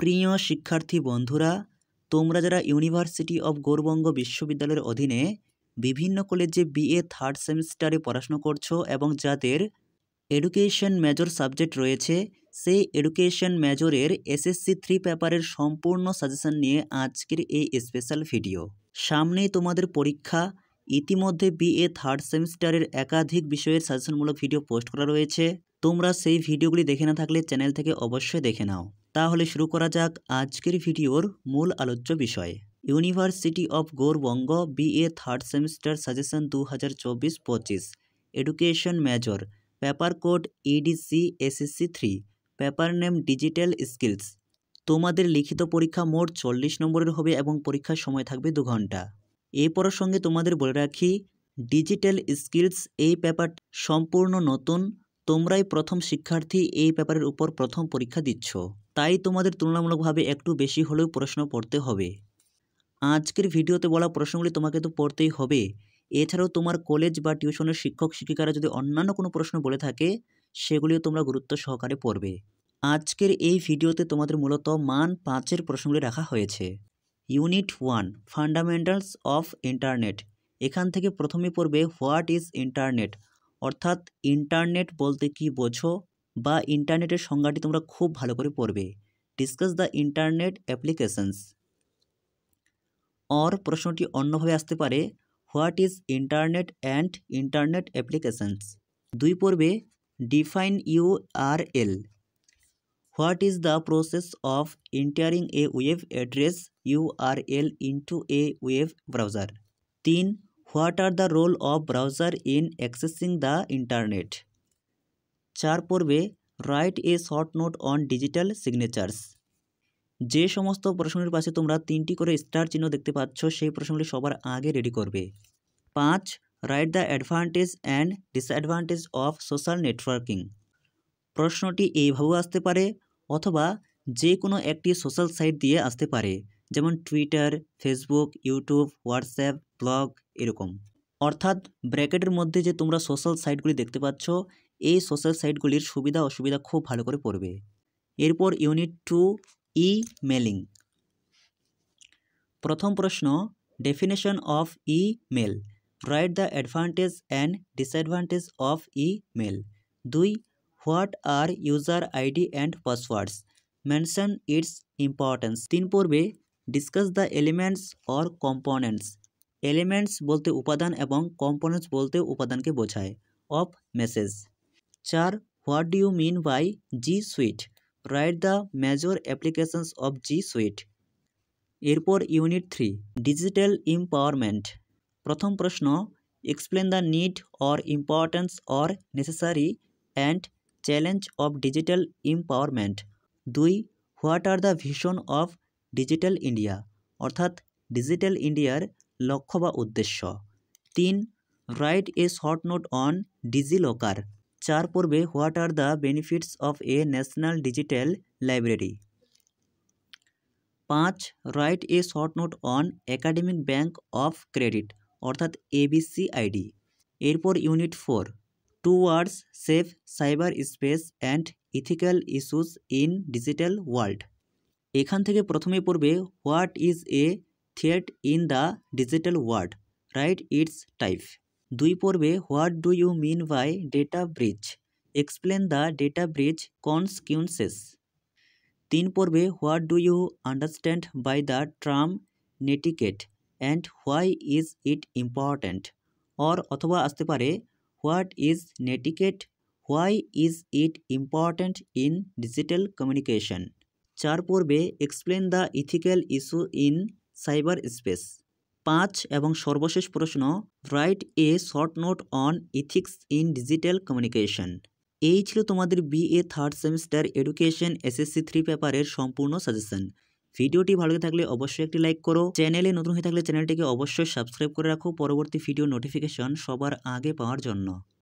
প্রিয় শিক্ষার্থী বন্ধুরা, তোমরা যারা ইউনিভার্সিটি অফ গৌড়বঙ্গ বিশ্ববিদ্যালয়ের অধীনে বিভিন্ন কলেজে বিএ থার্ড সেমিস্টারে পড়াশোনা করছো এবং যাদের এডুকেশন মেজর সাবজেক্ট রয়েছে, সেই এডুকেশন মেজরের এসএসসি 3 পেপারের সম্পূর্ণ সাজেশন নিয়ে আজকের এই স্পেশাল ভিডিও। সামনেই তোমাদের পরীক্ষা। ইতিমধ্যে বিএ থার্ড সেমিস্টারের একাধিক বিষয়ের সাজেশনমূলক ভিডিও পোস্ট করা রয়েছে। তোমরা সেই ভিডিওগুলি দেখে না থাকলে চ্যানেল থেকে অবশ্যই দেখে নাও। তাহলে শুরু করা যাক আজকের ভিডিওর মূল আলোচ্য বিষয়। University of Gour Banga BA third semester suggestion 2024-25 education major, paper code EDC SSC 3, paper name digital skills. তোমাদের লিখিত পরীক্ষা মোট 40 নম্বরের হবে এবং পরীক্ষার সময় থাকবে 2 ঘন্টা। এই প্রসঙ্গে তোমাদের বলে রাখি, ডিজিটাল স্কিলস এই পেপার সম্পূর্ণ নতুন। তোমরাই প্রথম শিক্ষার্থী এই পেপারের উপর প্রথম পরীক্ষা দিচ্ছ, তাই তোমাদের তুলনামূলকভাবে একটু বেশি হলেও প্রশ্ন পড়তে হবে। আজকের ভিডিওতে বলা প্রশ্নগুলি তোমাকে তো পড়তেই হবে। এছাড়াও তোমার কলেজ বা টিউশনের শিক্ষক শিক্ষিকারা যদি অন্যান্য কোনো প্রশ্ন বলে থাকে, সেগুলিও তোমরা গুরুত্ব সহকারে পড়বে। আজকের এই ভিডিওতে তোমাদের মূলত মান 5-এর প্রশ্নগুলি রাখা হয়েছে। Unit 1 fundamentals of internet. এখান থেকে প্রথমে পড়বে হোয়াট ইজ ইন্টারনেট, অর্থাৎ ইন্টারনেট বলতে কি বোঝো বা ইন্টারনেটের সংজ্ঞাটি তোমরা খুব ভালো করে পড়বে। Discuss the internet applications. और প্রশ্নটি অন্যভাবে আসতে পারে, what is internet and internet applications. 2 পড়বে define URL, what is the process of entering a web address URL into a web browser. 3 what are the role of browser in accessing the internet. 4 পড়বে write a short note on digital signatures. যে সমস্ত প্রশ্নের পাশে তোমরা 3টি করে star চিহ্ন দেখতে পাচ্ছ, সেই প্রশ্নগুলি সবার আগে রেডি করবে। 5 right the advantage and disadvantage of social networking. প্রশ্নটি এইভাবেও আসতে পারে অথবা যে কোনো একটি সোশ্যাল সাইট দিয়ে আসতে পারে, যেমন Twitter, Facebook, YouTube, WhatsApp, blog এরকম। অর্থাৎ ব্র্যাকেটের মধ্যে যে তোমরা সোশ্যাল সাইটগুলি দেখতে পাচ্ছ, এই সোশ্যাল সাইটগুলির সুবিধা অসুবিধা খুব ভালো করে পড়বে। এরপর ইউনিট 2 ইমেলিং। প্রথম প্রশ্ন definition of email, write the advantage and disadvantage of email. 2 what are user ID and passwords, mention its importance. 3 পড়বে discuss the elements or components. Elements বলতে উপাদান এবং কম্পোনেন্টস বলতে উপাদানকে বোঝায়, of message. 4 what do you mean by G suite, write the major applications of G suite. এরপর unit 3 digital empowerment. প্রথম প্রশ্ন explain the need or importance or necessary and challenge of digital empowerment. 2 what are the vision of digital India, অর্থাৎ digital ইন্ডিয়ার লক্ষ্য বা উদ্দেশ্য। 3 right a short note on DigiLocker. 4 পড়বে what are the benefits of a national digital library. 5 right a short note on academic bank of credit, অর্থাৎ ABCID। এরপর unit 4 towards safe cyber space and ethical issues in digital world. এখান থেকে প্রথমে পড়বে what is a threat in the digital world, write its type. 2 পড়বে what do you mean by data breach, explain the data breach consequences. 3 পড়বে what do you understand by the term netiquette and why is it important. অথবা আসতে পারে what is netiquette, why is it important in digital communication. 4 পড়বে explain the ethical issue in cyber space. 5 এবং সর্বশেষ প্রশ্ন write a short note on ethics in digital communication. এই ছিল তোমাদের BA third semester education SSC 3 পেপারের সম্পূর্ণ suggestion. ভিডিওটি ভালো থাকলে অবশ্যই একটি লাইক করো। চ্যানেলে নতুন হয়ে থাকলে চ্যানেলটিকে অবশ্যই সাবস্ক্রাইব করে রাখো পরবর্তী ভিডিও নোটিফিকেশন সবার আগে পাওয়ার জন্য।